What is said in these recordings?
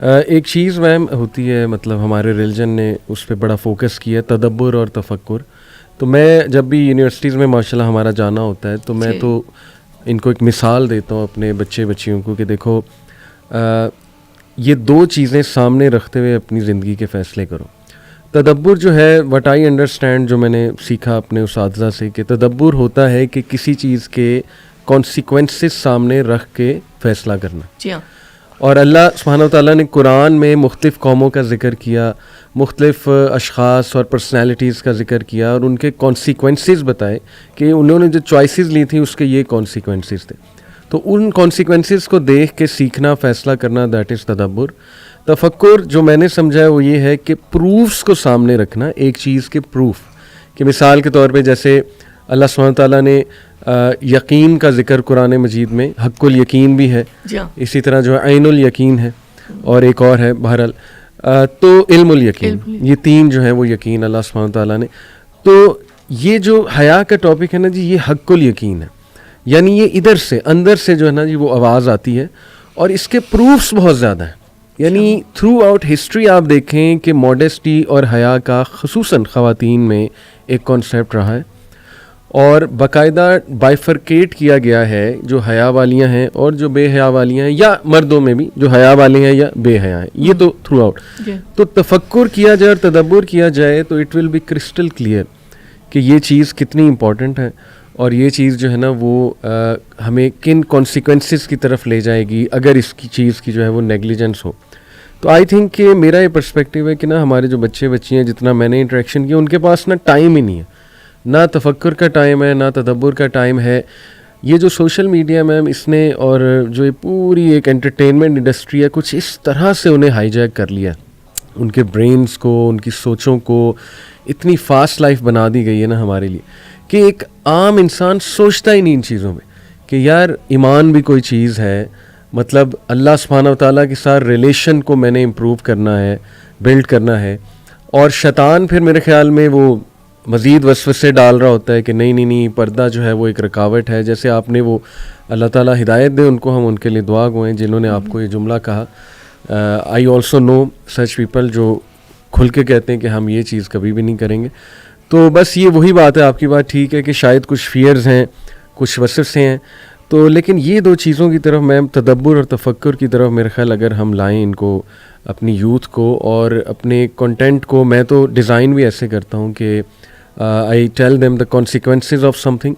ایک چیز میم ہوتی ہے، مطلب ہمارے ریلیجن نے اس پہ بڑا فوکس کیا ہے، تدبر اور تفکر. تو میں جب بھی یونیورسٹیز میں ماشاء اللہ ہمارا جانا ہوتا ہے تو میں تو ان کو ایک مثال دیتا ہوں اپنے بچیوں کو کہ دیکھو یہ دو چیزیں سامنے رکھتے ہوئے اپنی زندگی کے فیصلے کرو. تدبر جو ہے وٹ آئی انڈرسٹینڈ، جو میں نے سیکھا اپنے اساتذہ سے، کہ تدبر ہوتا ہے کہ کسی چیز کے کانسیکوینسز سامنے رکھ کے فیصلہ کرنا. جی ہاں. اور اللہ سبحانہ وتعالیٰ نے قرآن میں مختلف قوموں کا ذکر کیا، مختلف اشخاص اور پرسنالٹیز کا ذکر کیا اور ان کے کانسیکوینسز بتائے کہ انہوں نے جو چوائسیز لی تھیں اس کے یہ کانسیکوینسز تھے. تو ان کانسیکوینسز کو دیکھ کے سیکھنا، فیصلہ کرنا، دیٹ از تدبر. تفکر جو میں نے سمجھا ہے وہ یہ ہے کہ پروفس کو سامنے رکھنا، ایک چیز کے پروف. کہ مثال کے طور پہ جیسے اللہ سبحانہ تعالیٰ نے یقین کا ذکر قرآن مجید میں، حق الیقین بھی ہے، اسی طرح جو ہے عین الیقین ہے، اور ایک اور ہے بہرحال تو علم الیقین. یہ تین جو ہیں وہ یقین اللہ سبحانہ تعالیٰ نے. تو یہ جو حیا کا ٹاپک ہے نا جی، یہ حق الیقین ہے، یعنی یہ ادھر سے اندر سے جو ہے نا جی وہ آواز آتی ہے، اور اس کے پروفس بہت زیادہ ہیں. یعنی تھرو آؤٹ ہسٹری آپ دیکھیں کہ ماڈیسٹی اور حیا کا خصوصاً خواتین میں ایک کانسیپٹ رہا ہے، اور باقاعدہ بائیفرکیٹ کیا گیا ہے جو حیا والیاں ہیں اور جو بے حیا والیاں ہیں، یا مردوں میں بھی جو حیا والے ہیں یا بے حیا ہیں، یہ تو تھرو آؤٹ. تو تفکر کیا جائے اور تدبر کیا جائے تو it will be crystal clear کہ یہ چیز کتنی امپورٹنٹ ہے، اور یہ چیز جو ہے نا وہ ہمیں کن کانسیکوینسز کی طرف لے جائے گی اگر اس کی چیز کی جو ہے وہ نیگلیجنس ہو. تو آئی تھنک کہ میرا یہ پرسپیکٹیو ہے کہ نا ہمارے جو بچے ہیں جتنا میں نے انٹریکشن کیا، ان کے پاس نا ٹائم ہی نہیں ہے، نہ تفکر کا ٹائم ہے نہ تدبر کا ٹائم ہے. یہ جو سوشل میڈیا میم اس نے اور جو یہ پوری ایک انٹرٹینمنٹ انڈسٹری ہے، کچھ اس طرح سے انہیں ہائی جیک کر لیا، ان کے برینز کو، ان کی سوچوں کو اتنی فاسٹ لائف بنا دی گئی ہے نا ہمارے لیے کہ ایک عام انسان سوچتا ہی نہیں ان چیزوں میں کہ یار ایمان بھی کوئی چیز ہے. مطلب اللہ سبحانہ وتعالیٰ کے ساتھ ریلیشن کو میں نے امپروو کرنا ہے، بلڈ کرنا ہے. اور شیطان پھر میرے خیال میں وہ مزید وسوسے ڈال رہا ہوتا ہے کہ نہیں پردہ جو ہے وہ ایک رکاوٹ ہے. جیسے آپ نے وہ اللہ تعالیٰ ہدایت دے ان کو، ہم ان کے لیے دعا گوئیں جنہوں نے آپ کو یہ جملہ کہا. I also know such people جو کھل کے کہتے ہیں کہ ہم یہ چیز کبھی بھی نہیں کریں گے. تو بس یہ وہی بات ہے، آپ کی بات ٹھیک ہے کہ شاید کچھ فیئرز ہیں، کچھ وسوسے ہیں. تو لیکن یہ دو چیزوں کی طرف میں تدبر اور تفکر کی طرف میرے خیال اگر ہم لائیں ان کو، اپنی یوتھ کو اور اپنے کنٹینٹ کو، میں تو ڈیزائن بھی ایسے کرتا ہوں کہ I tell them the consequences of some thing.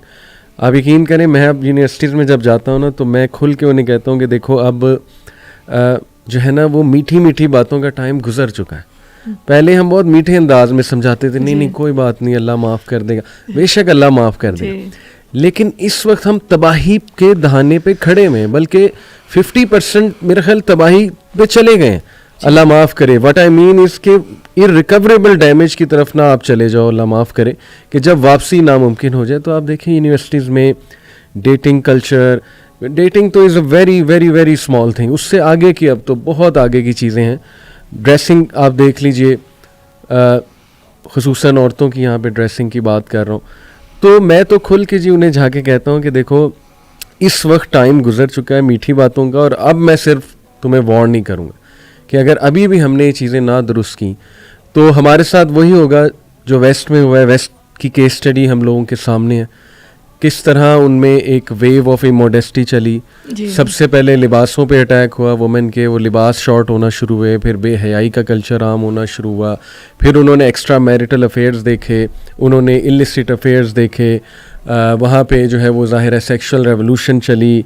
آپ یقین کریں میں اب یونیورسٹیز میں جب جاتا ہوں نا تو میں کھل کے انہیں کہتا ہوں کہ دیکھو اب جو ہے نا وہ میٹھی باتوں کا ٹائم گزر چکا ہے. پہلے ہم بہت میٹھے انداز میں سمجھاتے تھے، نہیں کوئی بات نہیں، اللہ معاف کر دے گا. بے شک اللہ معاف کر دے گا، لیکن اس وقت ہم تباہی کے دہانے پہ کھڑے ہوئے ہیں، بلکہ 50% میرے خیال تباہی پہ چلے گئے ہیں. اللہ معاف کرے، واٹ آئی مین اس کے irrecoverable ڈیمیج کی طرف نہ آپ چلے جاؤ، اللہ معاف کرے، کہ جب واپسی ناممکن ہو جائے. تو آپ دیکھیں یونیورسٹیز میں ڈیٹنگ کلچر، ڈیٹنگ تو is a very very very small thing, اس سے آگے کی اب تو بہت آگے کی چیزیں ہیں. ڈریسنگ آپ دیکھ لیجئے، خصوصاً عورتوں کی یہاں پہ ڈریسنگ کی بات کر رہا ہوں. تو میں تو کھل کے جی انہیں جا کے کہتا ہوں کہ دیکھو اس وقت ٹائم گزر چکا ہے میٹھی باتوں کا، اور اب میں صرف تمہیں وارن نہیں کروں گا کہ اگر ابھی بھی ہم نے یہ چیزیں نہ درست کی تو ہمارے ساتھ وہی ہوگا جو ویسٹ میں ہوا ہے. ویسٹ کی کیس اسٹڈی ہم لوگوں کے سامنے ہے، کس طرح ان میں ایک ویو آف اموڈیسٹی چلی. سب سے پہلے لباسوں پہ اٹیک ہوا، وومن کے وہ لباس شارٹ ہونا شروع ہوئے، پھر بے حیائی کا کلچر عام ہونا شروع ہوا، پھر انہوں نے ایکسٹرا میریٹل افیئرز دیکھے، انہوں نے illicit افیئرز دیکھے، وہاں پہ جو ہے وہ ظاہر ہے سیکشل ریولوشن چلی.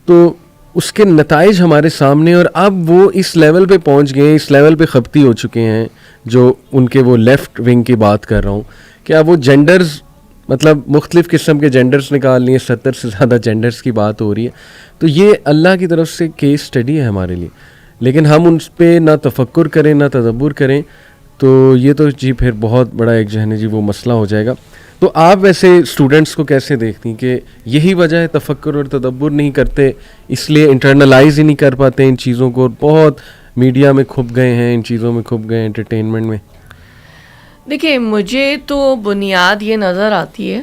تو اس کے نتائج ہمارے سامنے، اور اب وہ اس لیول پہ پہنچ گئے ہیں، اس لیول پہ خبتی ہو چکے ہیں جو ان کے وہ لیفٹ ونگ کی بات کر رہا ہوں کہ اب وہ جینڈرز، مطلب مختلف قسم کے جینڈرز نکال لیے، 70 سے زیادہ جینڈرز کی بات ہو رہی ہے. تو یہ اللہ کی طرف سے کیس اسٹڈی ہے ہمارے لیے، لیکن ہم ان پہ نہ تفکر کریں نہ تدبر کریں تو یہ تو جی پھر بہت بڑا ایک جو ہے نا جی وہ مسئلہ ہو جائے گا. تو آپ ویسے اسٹوڈنٹس کو کیسے دیکھتی ہیں کہ یہی وجہ ہے تفکر اور تدبر نہیں کرتے، اس لیے انٹرنلائز ہی نہیں کر پاتے ان چیزوں کو، بہت میڈیا میں کھپ گئے ہیں، ان چیزوں میں کھپ گئے ہیں، انٹرٹینمنٹ میں؟ دیکھیں مجھے تو بنیاد یہ نظر آتی ہے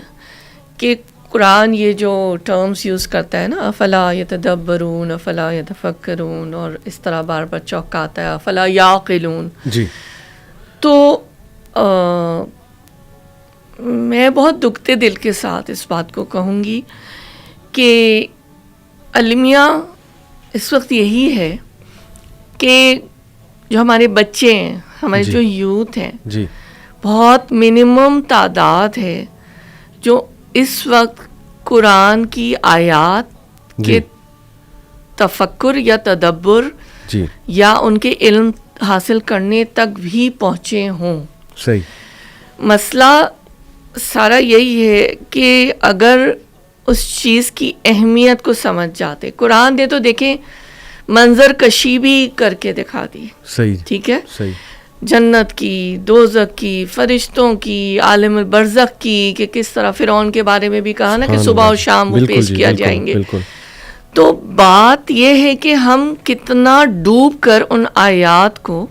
کہ قرآن یہ جو ٹرمز یوز کرتا ہے نا، افلا یتدبرون، افلا یتفکرون، اور اس طرح بار بار چوکاتا ہے افلا یعقلون. جی. تو میں بہت دکھتے دل کے ساتھ اس بات کو کہوں گی کہ المیہ اس وقت یہی ہے کہ جو ہمارے بچے ہیں، ہمارے جو یوتھ ہیں، جی بہت منیمم تعداد ہے جو اس وقت قرآن کی آیات کے تفکر یا تدبر جی یا ان کے علم حاصل کرنے تک بھی پہنچے ہوں. صحیح. مسئلہ سارا یہی ہے کہ اگر اس چیز کی اہمیت کو سمجھ جاتے، قرآن نے تو دیکھیں منظر کشی بھی کر کے دکھا دی. صحیح. ٹھیک ہے. صحیح. جنت کی، دوزخ کی، فرشتوں کی، عالم البرزخ کی، کہ کس طرح فرعون کے بارے میں بھی کہا نا کہ صبح و شام وہ پیش کیا جائیں گے. تو بات یہ ہے کہ ہم کتنا ڈوب کر ان آیات کو،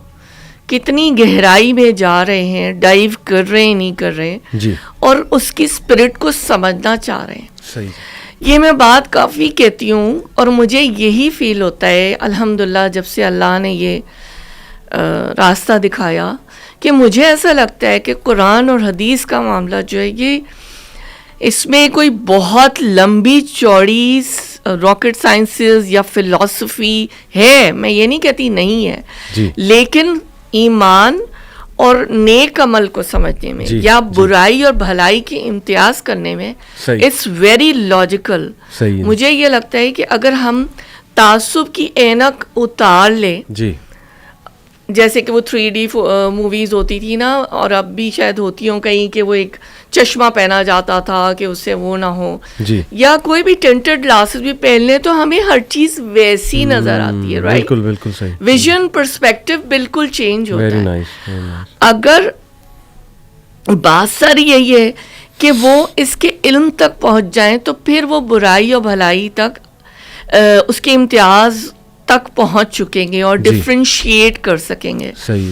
کتنی گہرائی میں جا رہے ہیں، ڈائیو کر رہے ہیں نہیں کر رہے، جی، اور اس کی اسپرٹ کو سمجھنا چاہ رہے ہیں. صحیح. یہ میں بات کافی کہتی ہوں اور مجھے یہی فیل ہوتا ہے الحمدللہ جب سے اللہ نے یہ راستہ دکھایا، کہ مجھے ایسا لگتا ہے کہ قرآن اور حدیث کا معاملہ جو ہے یہ اس میں کوئی بہت لمبی چوڑی راکٹ سائنسز یا فلسفی ہے، میں یہ نہیں کہتی نہیں ہے، جی، لیکن ایمان اور نیک عمل کو سمجھنے میں یا برائی اور بھلائی کے امتیاز کرنے میں اٹس ویری لاجیکل. مجھے یہ لگتا ہے کہ اگر ہم تعصب کی اینک اتار لیں، جی، جیسے کہ وہ 3D موویز ہوتی تھی نا، اور اب بھی شاید ہوتی ہوں کہیں، کہ وہ ایک چشمہ پہنا جاتا تھا کہ اس سے وہ نہ ہو، جی، یا کوئی بھی ٹینٹڈ گلاسز بھی پہن لیں تو ہمیں ہر چیز ویسی نظر آتی ہے. رائٹ. بالکل بالکل صحیح. ویژن پرسپیکٹو بالکل چینج ہوتا ہے. Very nice. اگر بات ساری یہی ہے کہ وہ اس کے علم تک پہنچ جائیں تو پھر وہ برائی اور بھلائی تک اس کے امتیاز تک پہنچ چکیں گے اور ڈفرینشیٹ کر سکیں گے. صحیح.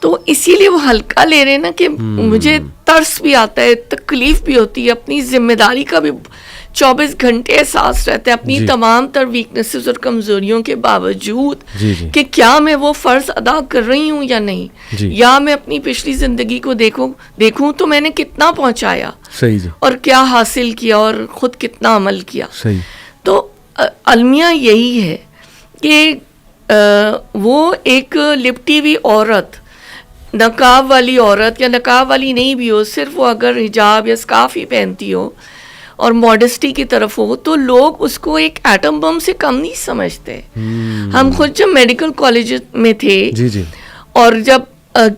تو اسی لیے وہ ہلکا لے رہے ہیں نا، کہ مجھے ترس بھی آتا ہے، تکلیف بھی ہوتی ہے، اپنی ذمہ داری کا بھی 24 گھنٹے احساس رہتا ہے، اپنی تمام تر ویکنیسز اور کمزوریوں کے باوجود کہ کیا میں وہ فرض ادا کر رہی ہوں یا نہیں، یا میں اپنی پچھلی زندگی کو دیکھوں تو میں نے کتنا پہنچایا اور کیا حاصل کیا اور خود کتنا عمل کیا. تو المیہ یہی ہے کہ وہ ایک لپٹی ہوئی عورت، نقاب والی عورت یا نقاب والی نہیں بھی ہو، صرف وہ اگر حجاب یا اسکارف ہی پہنتی ہو اور ماڈسٹی کی طرف ہو، تو لوگ اس کو ایک ایٹم بم سے کم نہیں سمجھتے. ہم خود جب میڈیکل کالج میں تھے اور جب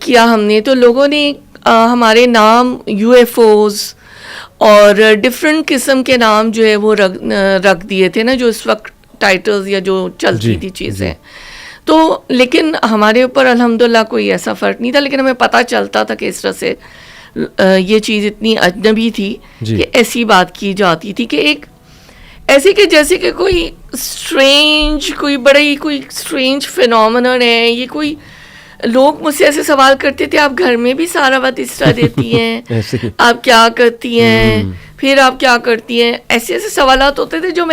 کیا ہم نے، تو لوگوں نے ہمارے نام UFOs اور ڈفرینٹ قسم کے نام جو ہے وہ رکھ دیے تھے نا، جو اس وقت ٹائٹلز یا جو چلتی تھی چیزیں. تو لیکن ہمارے اوپر الحمدللہ کوئی ایسا فرق نہیں تھا، لیکن ہمیں پتہ چلتا تھا کہ اس طرح سے یہ چیز اتنی اجنبی تھی کہ ایسی بات کی جاتی تھی کہ ایک ایسے کہ جیسے کہ کوئی اسٹرینج فینومینن ہے یہ. کوئی لوگ مجھ سے ایسے سوال کرتے تھے، آپ گھر میں بھی سارا وقت اس طرح دیتی ہیں، آپ کیا کرتی ہیں، پھر آپ کیا کرتی ہیں، ایسے ایسے سوالات ہوتے تھے جو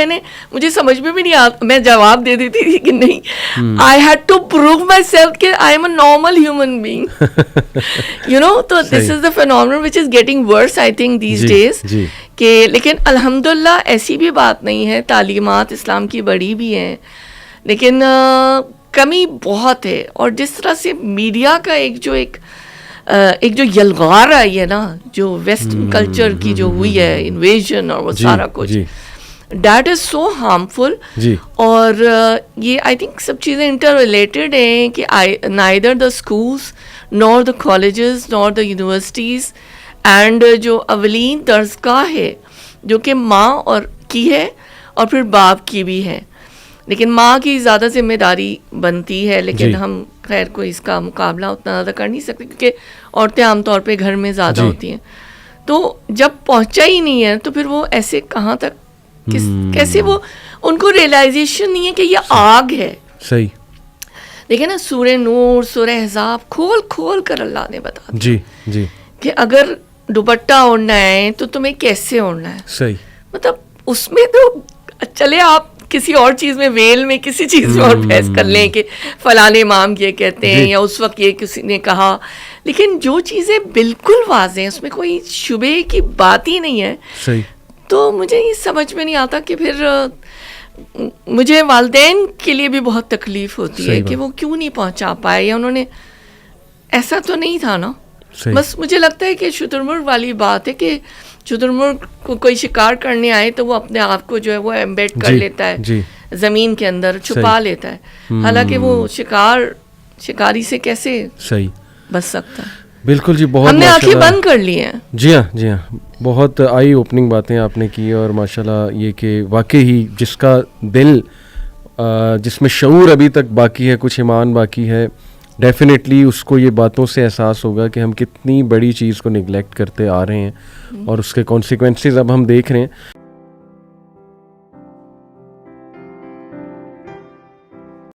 مجھے سمجھ میں بھی نہیں آتا. میں جواب دے دیتی تھی کہ نہیں، I had to prove myself کہ I am a normal human being, you know. تو this is the phenomenon which is getting worse I think these days. کہ لیکن الحمدللہ ایسی بھی بات نہیں ہے، تعلیمات اسلام کی بڑی بھی ہیں، لیکن کمی بہت ہے. اور جس طرح سے میڈیا کا ایک جو یلغار آئی ہے نا، جو ویسٹرن کلچر کی جو ہوئی ہے انویژن اور وہ سارا کچھ، دیٹ از سو ہارمفل. اور یہ آئی تھنک سب چیزیں انٹر ریلیٹڈ ہیں کہ neither the schools Noor the colleges Noor the universities and جو اولین درسگاہ ہے جو کہ ماں اور کی ہے اور پھر باپ کی بھی ہے، لیکن ماں کی زیادہ ذمہ داری بنتی ہے. لیکن ہم خیر کوئی اس کا مقابلہ اتنا زیادہ کر نہیں سکتے کیونکہ عورتیں عام طور پہ گھر میں زیادہ ہوتی ہیں. تو جب پہنچا ہی نہیں ہے تو پھر وہ ایسے کہاں تک کیسے وہ ان کو ریئلائزیشن نہیں ہے کہ یہ آگ ہے. صحیح. دیکھیں نا سورہ نور، سورہ احزاب کھول کر اللہ نے بتا دیا کہ اگر دوپٹہ اوڑھنا ہے تو تمہیں کیسے اوڑھنا ہے. صحیح. مطلب اس میں تو چلے آپ کسی اور چیز میں ویل میں کسی چیز میں اور بحث کر لیں کہ فلاں امام یہ کہتے ہیں یا اس وقت یہ کسی نے کہا، لیکن جو چیزیں بالکل واضح ہیں اس میں کوئی شبہ کی بات ہی نہیں ہے، صحیح. تو مجھے یہ سمجھ میں نہیں آتا کہ پھر مجھے والدین کے لیے بھی بہت تکلیف ہوتی ہے کہ وہ کیوں نہیں پہنچا پائے، یا انہوں نے ایسا تو نہیں تھا نا. بس مجھے لگتا ہے کہ شترمرغ والی بات ہے کہ شترمرغ کو کوئی شکار کرنے آئے تو وہ اپنے آپ کو جو ہے وہ ایمبیڈ کر لیتا ہے زمین کے اندر، چھپا لیتا ہے، حالانکہ وہ شکاری سے کیسے صحیح بچ سکتا ہے. بالکل جی، بہت ہم نے آنکھیں بند کر لی ہیں. جی ہاں، بہت آئی اوپننگ باتیں آپ نے کی، اور ماشاءاللہ یہ کہ واقعی ہی جس کا دل جس میں شعور ابھی تک باقی ہے، کچھ ایمان باقی ہے، ڈیفینیٹلی اس کو یہ باتوں سے احساس ہوگا کہ ہم کتنی بڑی چیز کو نگلیکٹ کرتے آ رہے ہیں اور اس کے کانسیکوینسز اب ہم دیکھ رہے ہیں.